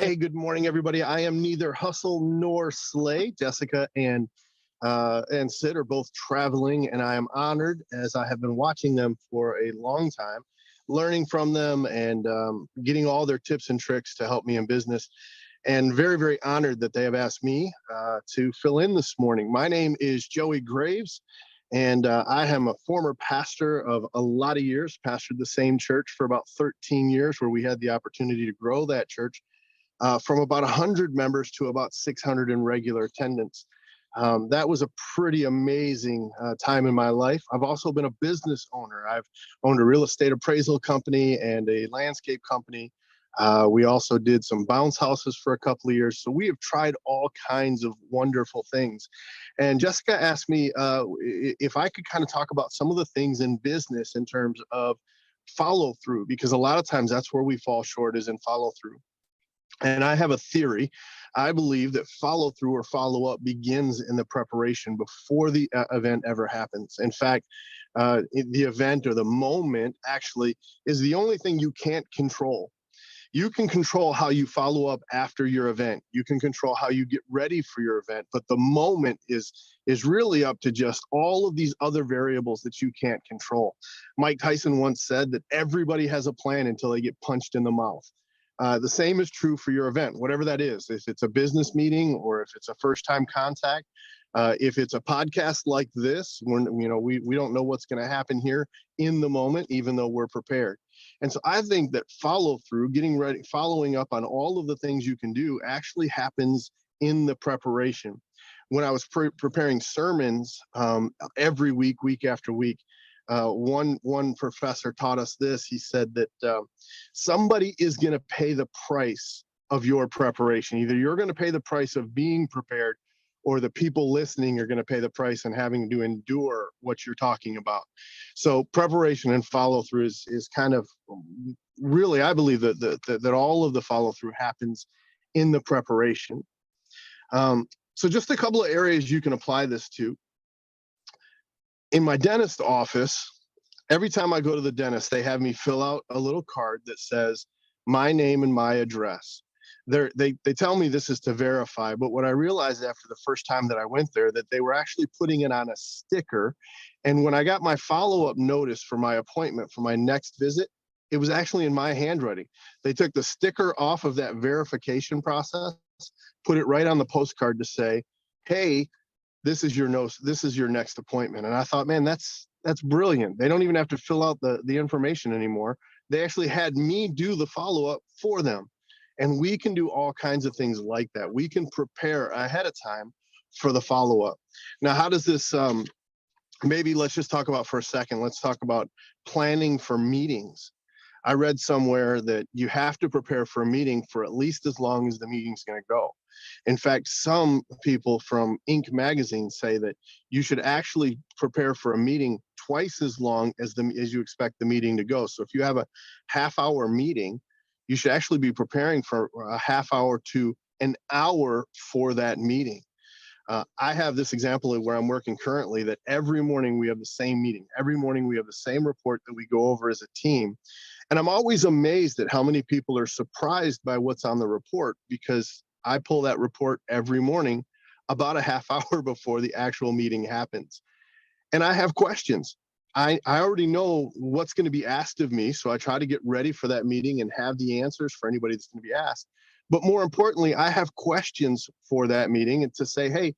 Hey, good morning, everybody. I am neither hustle nor slay. Jessica and Sid are both traveling, and I am honored as I have been watching them for a long time, learning from them and getting all their tips and tricks to help me in business. And very, very honored that they have asked me to fill in this morning. My name is Joey Graves, and I am a former pastor of a lot of years, pastored the same church for about 13 years, where we had the opportunity to grow that church from about 100 members to about 600 in regular attendance. That was a pretty amazing time in my life. I've also been a business owner. I've owned a real estate appraisal company and a landscape company. We also did some bounce houses for a couple of years. So we have tried all kinds of wonderful things. And Jessica asked me if I could kind of talk about some of the things in business in terms of follow through, because a lot of times that's where we fall short, is in follow through. And I have a theory. I believe that follow through or follow up begins in the preparation before the event ever happens. In fact, the event or the moment actually is the only thing you can't control. You can control how you follow up after your event. You can control how you get ready for your event, but the moment is really up to just all of these other variables that you can't control. Mike Tyson once said that everybody has a plan until they get punched in the mouth. The same is true for your event, whatever that is. If it's a business meeting or if it's a first-time contact, if it's a podcast like this, we don't know what's going to happen here in the moment, even though we're prepared. And so I think that follow through, getting ready, following up on all of the things you can do actually happens in the preparation. When I was preparing sermons every week after week, one professor taught us this. He said that somebody is going to pay the price of your preparation. Either you're going to pay the price of being prepared, or the people listening are going to pay the price and having to endure what you're talking about. So preparation and follow through is kind of really, I believe that all of the follow through happens in the preparation. So just a couple of areas you can apply this to. In my dentist office, every time I go to the dentist, they have me fill out a little card that says my name and my address. They tell me this is to verify, but what I realized after the first time that I went there, that they were actually putting it on a sticker. And when I got my follow-up notice for my appointment for my next visit, it was actually in my handwriting. They took the sticker off of that verification process, put it right on the postcard to say, hey, this is your next appointment. And I thought, man, that's brilliant. They don't even have to fill out the information anymore. They actually had me do the follow-up for them. And we can do all kinds of things like that. We can prepare ahead of time for the follow-up. Now, how does this, maybe let's just talk about for a second, let's talk about planning for meetings. I read somewhere that you have to prepare for a meeting for at least as long as the meeting's going to go. In fact, some people from Inc. magazine say that you should actually prepare for a meeting twice as long as you expect the meeting to go. So if you have a half-hour meeting, you should actually be preparing for a half hour to an hour for that meeting. I have this example of where I'm working currently, that every morning we have the same meeting. Every morning we have the same report that we go over as a team. And I'm always amazed at how many people are surprised by what's on the report, because I pull that report every morning about a half hour before the actual meeting happens. And I have questions. I already know what's going to be asked of me, so I try to get ready for that meeting and have the answers for anybody that's going to be asked. But more importantly, I have questions for that meeting, and to say, hey,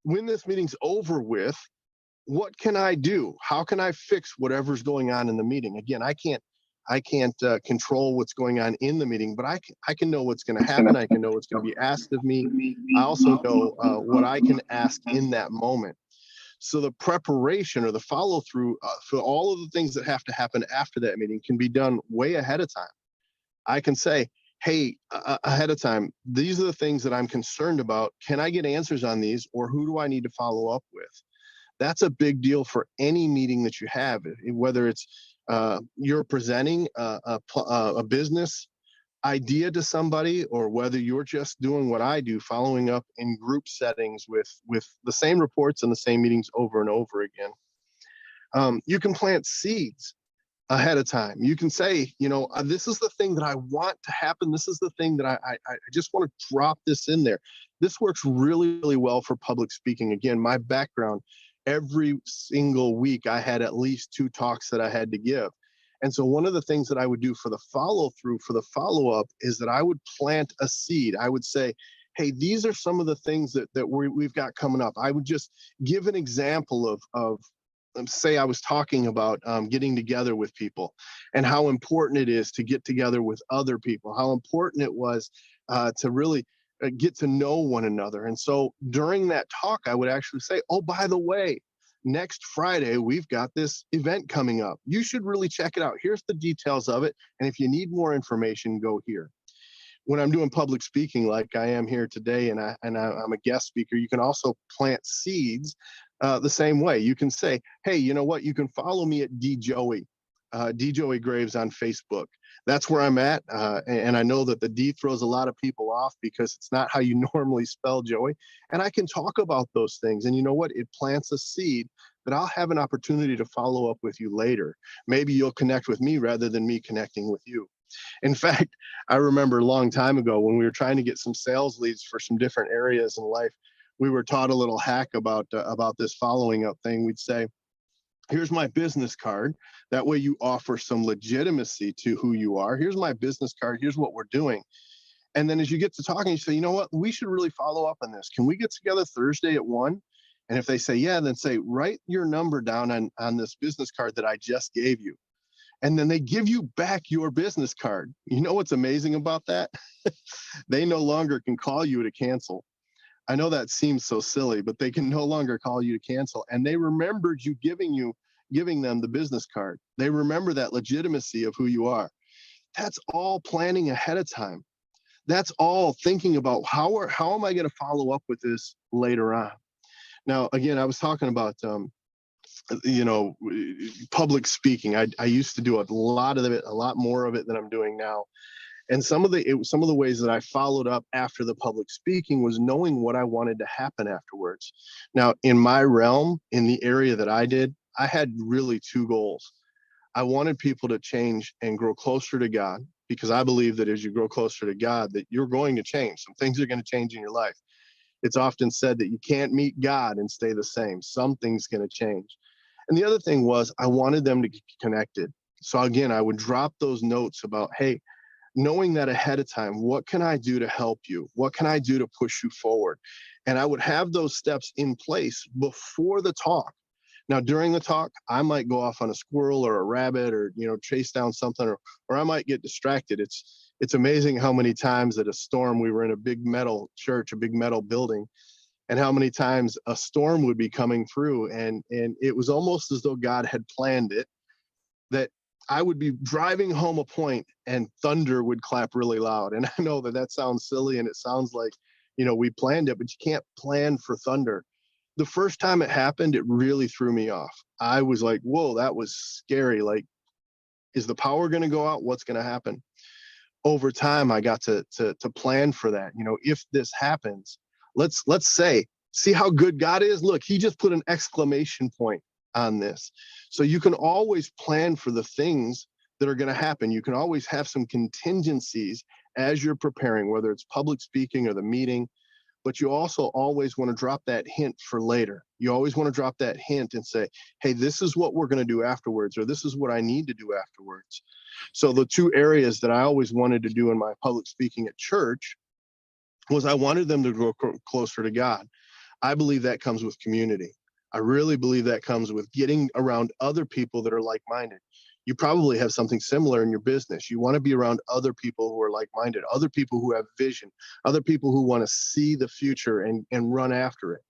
when this meeting's over with, what can I do? How can I fix whatever's going on in the meeting? Again, I can't control what's going on in the meeting, but I can know what's going to happen. I can know what's going to be asked of me. I also know what I can ask in that moment. So the preparation or the follow through for all of the things that have to happen after that meeting can be done way ahead of time. I can say, hey, ahead of time, these are the things that I'm concerned about. Can I get answers on these, or who do I need to follow up with? That's a big deal for any meeting that you have, whether it's you're presenting a business idea to somebody, or whether you're just doing what I do, following up in group settings with the same reports and the same meetings over and over again. You can plant seeds. ahead of time. You can say, this is the thing that I want to happen. This is the thing that I just want to drop this in there. This works really, really well for public speaking. Again, my background, every single week I had at least 2 talks that I had to give. And so one of the things that I would do for the follow through, for the follow up, is that I would plant a seed. I would say, hey, these are some of the things that we've got coming up. I would just give an example of say I was talking about getting together with people and how important it is to get together with other people, how important it was to really get to know one another. And so during that talk, I would actually say, oh, by the way, next Friday, we've got this event coming up. You should really check it out. Here's the details of it. And if you need more information, go here. When I'm doing public speaking like I am here today, and I'm a guest speaker, you can also plant seeds the same way. You can say, hey, you know what? You can follow me at DJoey, DJoey Graves on Facebook. That's where I'm at. And I know that the D throws a lot of people off because it's not how you normally spell Joey. And I can talk about those things. And you know what? It plants a seed that I'll have an opportunity to follow up with you later. Maybe you'll connect with me rather than me connecting with you. In fact, I remember a long time ago when we were trying to get some sales leads for some different areas in life, we were taught a little hack about this following up thing. We'd say, here's my business card. That way you offer some legitimacy to who you are. Here's my business card. Here's what we're doing. And then as you get to talking, you say, you know what, we should really follow up on this. Can we get together Thursday at 1? And if they say, yeah, then say, write your number down on this business card that I just gave you. And then they give you back your business card. You know what's amazing about that? They no longer can call you to cancel. I know that seems so silly, but they can no longer call you to cancel. And they remembered you giving them the business card. They remember that legitimacy of who you are. That's all planning ahead of time. That's all thinking about how am I going to follow up with this later on. Now, again, I was talking about public speaking. I used to do a lot of it, a lot more of it than I'm doing now. And some of the ways that I followed up after the public speaking was knowing what I wanted to happen afterwards. Now, in my realm, in the area that I did, I had really 2 goals. I wanted people to change and grow closer to God, because I believe that as you grow closer to God, that you're going to change. Some things are going to change in your life. It's often said that you can't meet God and stay the same. Something's going to change. And the other thing was I wanted them to get connected. So again, I would drop those notes about, hey, knowing that ahead of time, what can I do to help you? What can I do to push you forward? And I would have those steps in place before the talk. Now, during the talk, I might go off on a squirrel or a rabbit or, chase down something, or I might get distracted. It's amazing how many times at a storm, we were in a big metal church, a big metal building, and how many times a storm would be coming through. And it was almost as though God had planned it, that I would be driving home a point and thunder would clap really loud. And I know that sounds silly and it sounds like, we planned it, but you can't plan for thunder. The first time it happened, it really threw me off. I was like, whoa, that was scary. Like, is the power going to go out? What's going to happen? Over time, I got to plan for that. If this happens, let's say, see how good God is. Look, he just put an exclamation point on this. So you can always plan for the things that are going to happen. You can always have some contingencies as you're preparing, whether it's public speaking or the meeting, but you also always want to drop that hint for later. You always want to drop that hint and say, hey, this is what we're going to do afterwards, or this is what I need to do afterwards. So the 2 areas that I always wanted to do in my public speaking at church was I wanted them to grow closer to God. I believe that comes with community. I really believe that comes with getting around other people that are like-minded. You probably have something similar in your business. You want to be around other people who are like-minded, other people who have vision, other people who want to see the future and run after it.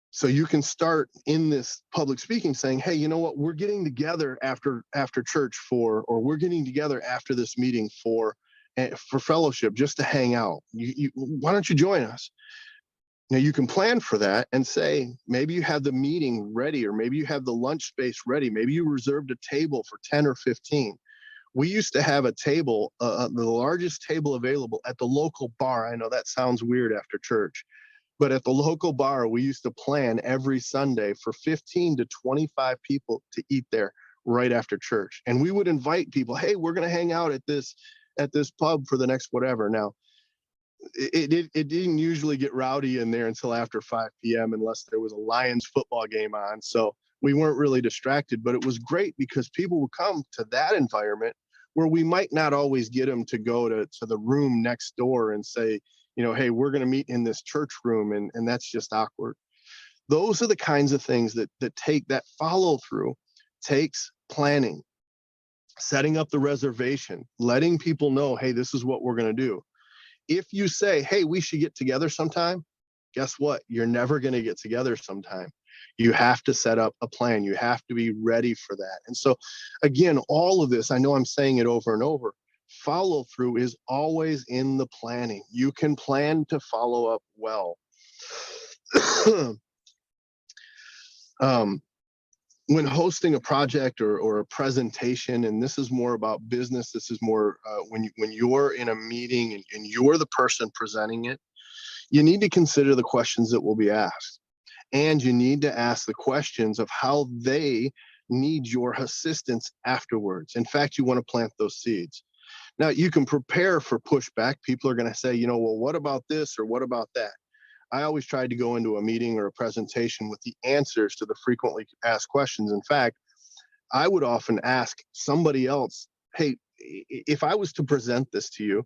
So you can start in this public speaking saying, hey, you know what, we're getting together after church or we're getting together after this meeting for fellowship, just to hang out. Why don't you join us? Now you can plan for that and say, maybe you have the meeting ready, or maybe you have the lunch space ready. Maybe you reserved a table for 10 or 15. We used to have a table, the largest table available at the local bar. I know that sounds weird after church, but at the local bar, we used to plan every Sunday for 15 to 25 people to eat there right after church. And we would invite people, hey, we're going to hang out at this pub for the next whatever. Now, it didn't usually get rowdy in there until after 5 p.m. unless there was a Lions football game on. So we weren't really distracted, but it was great because people would come to that environment where we might not always get them to go to the room next door and say, hey, we're going to meet in this church room. And that's just awkward. Those are the kinds of things that take that follow through, takes planning, setting up the reservation, letting people know, hey, this is what we're going to do. If you say, hey, we should get together sometime, guess what? You're never going to get together sometime. You have to set up a plan. You have to be ready for that. And so, again, all of this, I know I'm saying it over and over, follow through is always in the planning. You can plan to follow up well. When hosting a project or a presentation, and this is more about business, this is more when you're in a meeting and you're the person presenting it, you need to consider the questions that will be asked. And you need to ask the questions of how they need your assistance afterwards. In fact, you want to plant those seeds. Now, you can prepare for pushback. People are going to say, well, what about this or what about that? I always tried to go into a meeting or a presentation with the answers to the frequently asked questions. In fact, I would often ask somebody else, hey, if I was to present this to you,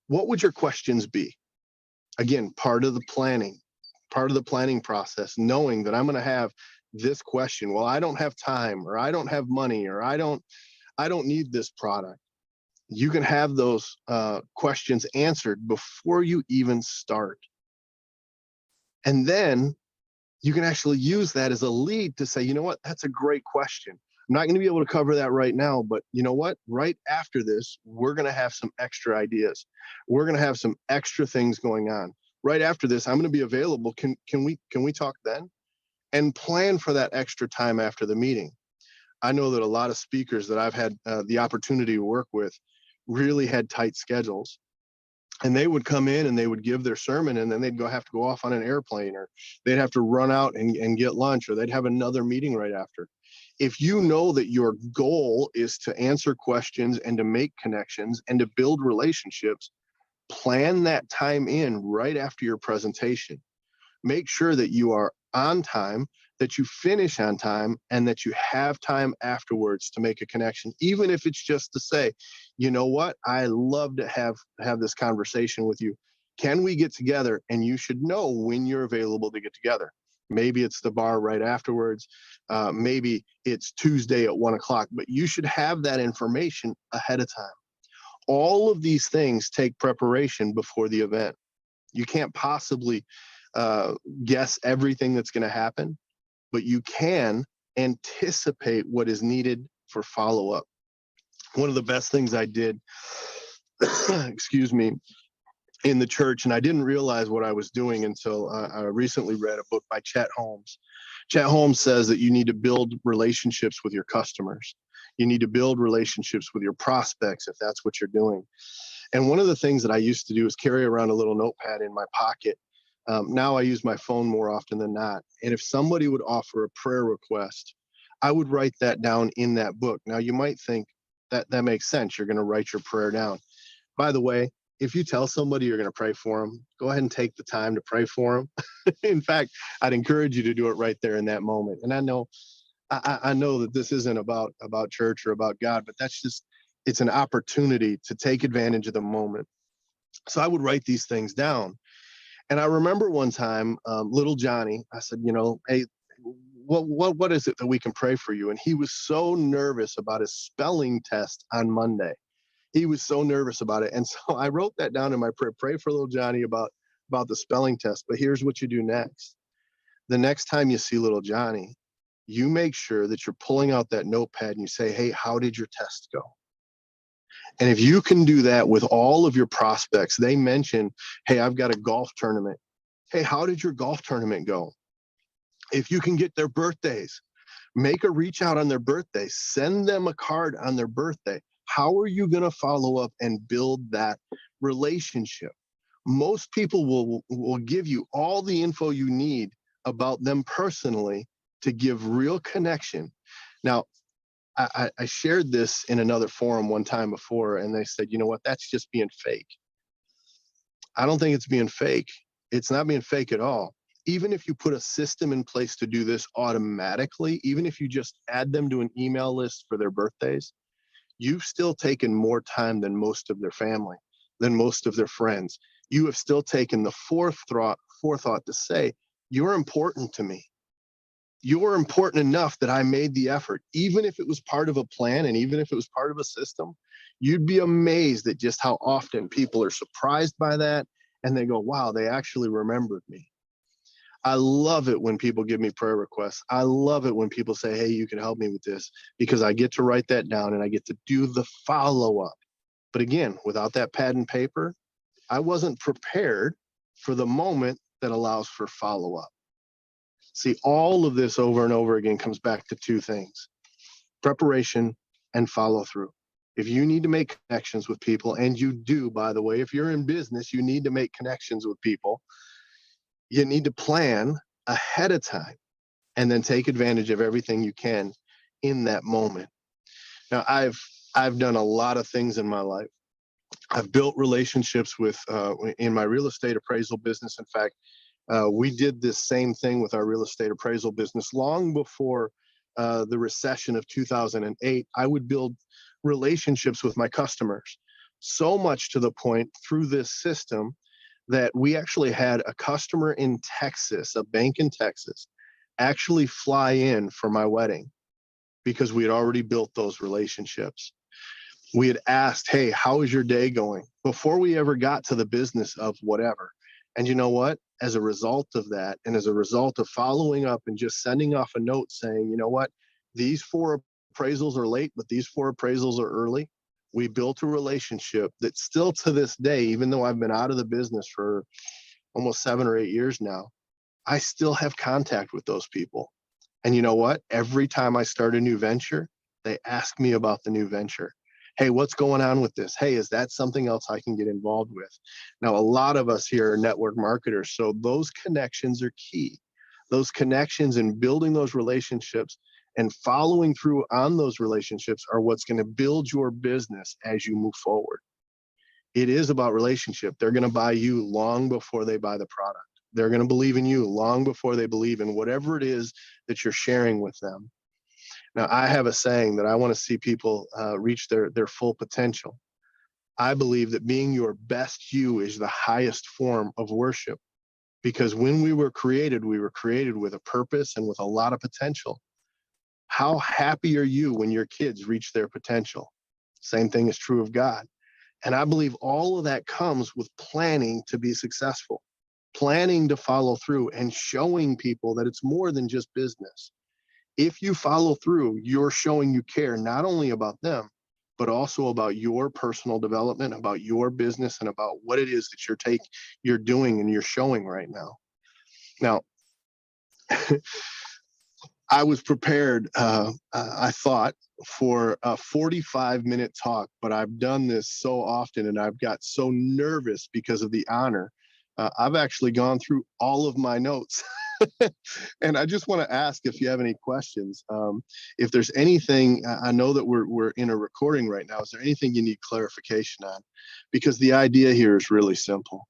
what would your questions be? Again, part of the planning process, knowing that I'm going to have this question. Well, I don't have time, or I don't have money, or I don't need this product. You can have those questions answered before you even start. And then you can actually use that as a lead to say, you know what, that's a great question. I'm not going to be able to cover that right now, but you know what, right after this, we're going to have some extra ideas. We're going to have some extra things going on. Right after this, I'm going to be available. Can we talk then? And plan for that extra time after the meeting. I know that a lot of speakers that I've had the opportunity to work with really had tight schedules. And they would come in and they would give their sermon, and then they'd have to go off on an airplane, or they'd have to run out and get lunch, or they'd have another meeting right after. If you know that your goal is to answer questions and to make connections and to build relationships, plan that time in right after your presentation. Make sure that you are on time, that you finish on time, and that you have time afterwards to make a connection, even if it's just to say, you know what, I love to have this conversation with you. Can we get together? And you should know when you're available to get together. Maybe it's the bar right afterwards. Maybe it's Tuesday at 1 o'clock, but you should have that information ahead of time. All of these things take preparation before the event. You can't possibly guess everything that's going to happen, but you can anticipate what is needed for follow-up. One of the best things I did, excuse me, in the church, and I didn't realize what I was doing until I recently read a book by Chet Holmes. Chet Holmes says that you need to build relationships with your customers. You need to build relationships with your prospects if that's what you're doing. And one of the things that I used to do is carry around a little notepad in my pocket. Now I use my phone more often than not. And if somebody would offer a prayer request, I would write that down in that book. Now you might think that makes sense. You're going to write your prayer down. By the way, if you tell somebody you're going to pray for them, go ahead and take the time to pray for them. In fact, I'd encourage you to do it right there in that moment. And I know that this isn't about church or about God, but it's an opportunity to take advantage of the moment. So I would write these things down. And I remember one time, little Johnny, I said, hey, what is it that we can pray for you? And he was so nervous about his spelling test on Monday. He was so nervous about it. And so I wrote that down in my prayer. Pray for little Johnny about the spelling test. But here's what you do next. The next time you see little Johnny, you make sure that you're pulling out that notepad and you say, hey, how did your test go? And if you can do that with all of your prospects, they mention, hey, I've got a golf tournament. Hey, how did your golf tournament go? If you can get their birthdays, make a reach out on their birthday, send them a card on their birthday. How are you going to follow up and build that relationship? Most people will give you all the info you need about them personally to give real connection. Now, I shared this in another forum one time before, and they said, you know what, that's just being fake. I don't think it's being fake. It's not being fake at all. Even if you put a system in place to do this automatically, even if you just add them to an email list for their birthdays, you've still taken more time than most of their family, than most of their friends. You have still taken the forethought to say, you're important to me. You're important enough that I made the effort. Even if it was part of a plan and even if it was part of a system, you'd be amazed at just how often people are surprised by that and they go, wow, they actually remembered me. I love it when people give me prayer requests. I love it when people say, hey, you can help me with this, because I get to write that down and I get to do the follow up. But again, without that pad and paper, I wasn't prepared for the moment that allows for follow up. See, all of this over and over again comes back to two things: preparation and follow through. If you need to make connections with people, and you do, by the way, if you're in business, you need to make connections with people. You need to plan ahead of time and then take advantage of everything you can in that moment. Now, I've done a lot of things in my life. I've built relationships with in my real estate appraisal business. In fact, we did this same thing with our real estate appraisal business long before the recession of 2008. I would build relationships with my customers, so much to the point through this system that we actually had a customer in Texas, a bank in Texas, actually fly in for my wedding because we had already built those relationships. We had asked, hey, how is your day going, before we ever got to the business of whatever. And you know what? As a result of that, and as a result of following up and just sending off a note saying, you know what, these 4 appraisals are late, but these 4 appraisals are early, we built a relationship that still to this day, even though I've been out of the business for almost 7 or 8 years now, I still have contact with those people. And you know what? Every time I start a new venture, they ask me about the new venture. Hey, what's going on with this? Hey, is that something else I can get involved with? Now, a lot of us here are network marketers, so those connections are key. Those connections and building those relationships and following through on those relationships are what's going to build your business as you move forward. It is about relationship. They're going to buy you long before they buy the product. They're going to believe in you long before they believe in whatever it is that you're sharing with them. Now, I have a saying that I want to see people reach their full potential. I believe that being your best you is the highest form of worship, because when we were created with a purpose and with a lot of potential. How happy are you when your kids reach their potential? Same thing is true of God. And I believe all of that comes with planning to be successful, planning to follow through and showing people that it's more than just business. If you follow through, you're showing you care not only about them, but also about your personal development, about your business, and about what it is that you're doing and you're showing right now. Now, I was prepared, I thought, for a 45-minute talk, but I've done this so often and I've got so nervous because of the honor. I've actually gone through all of my notes. And I just want to ask if you have any questions. If there's anything, I know that we're in a recording right now. Is there anything you need clarification on? Because the idea here is really simple.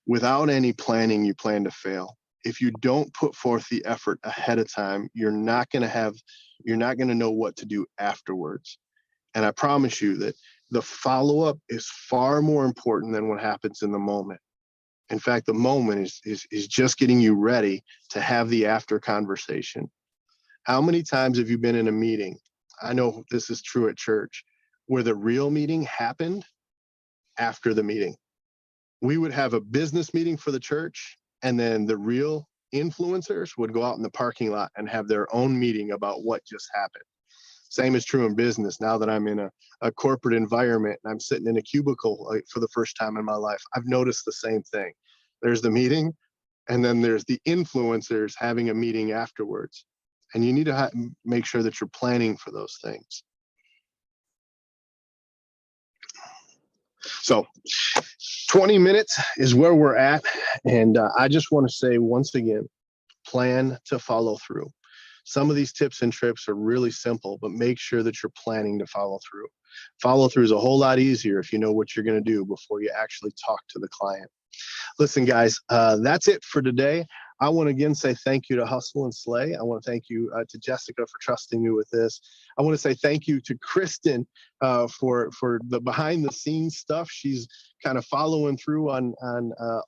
Without any planning, you plan to fail. If you don't put forth the effort ahead of time, you're not going to know what to do afterwards. And I promise you that the follow-up is far more important than what happens in the moment. In fact, the moment is just getting you ready to have the after conversation. How many times have you been in a meeting? I know this is true at church, where the real meeting happened after the meeting. We would have a business meeting for the church, and then the real influencers would go out in the parking lot and have their own meeting about what just happened. Same is true in business. Now that I'm in a corporate environment and I'm sitting in a cubicle for the first time in my life, I've noticed the same thing. There's the meeting, and then there's the influencers having a meeting afterwards. And you need to make sure that you're planning for those things. So 20 minutes is where we're at. And I just want to say once again, plan to follow through. Some of these tips and trips are really simple, but make sure that you're planning to follow through. Follow through is a whole lot easier if you know what you're going to do before you actually talk to the client. Listen, guys, that's it for today. I want to again say thank you to Hustle and Slay. I want to thank you to Jessica for trusting me with this. I want to say thank you to Kristen for the behind the scenes stuff. She's kind of following through on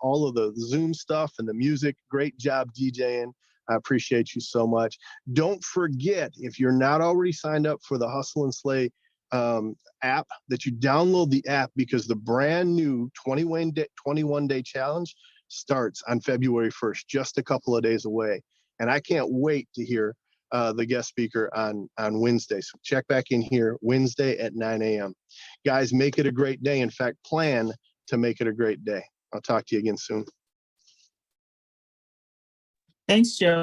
all of the Zoom stuff and the music. Great job DJing. I appreciate you so much. Don't forget, if you're not already signed up for the Hustle and Slay app, that you download the app, because the brand new 21-day challenge starts on February 1st, just a couple of days away. And I can't wait to hear the guest speaker on Wednesday. So check back in here Wednesday at 9 a.m. Guys, make it a great day. In fact, plan to make it a great day. I'll talk to you again soon. Thanks, Joe.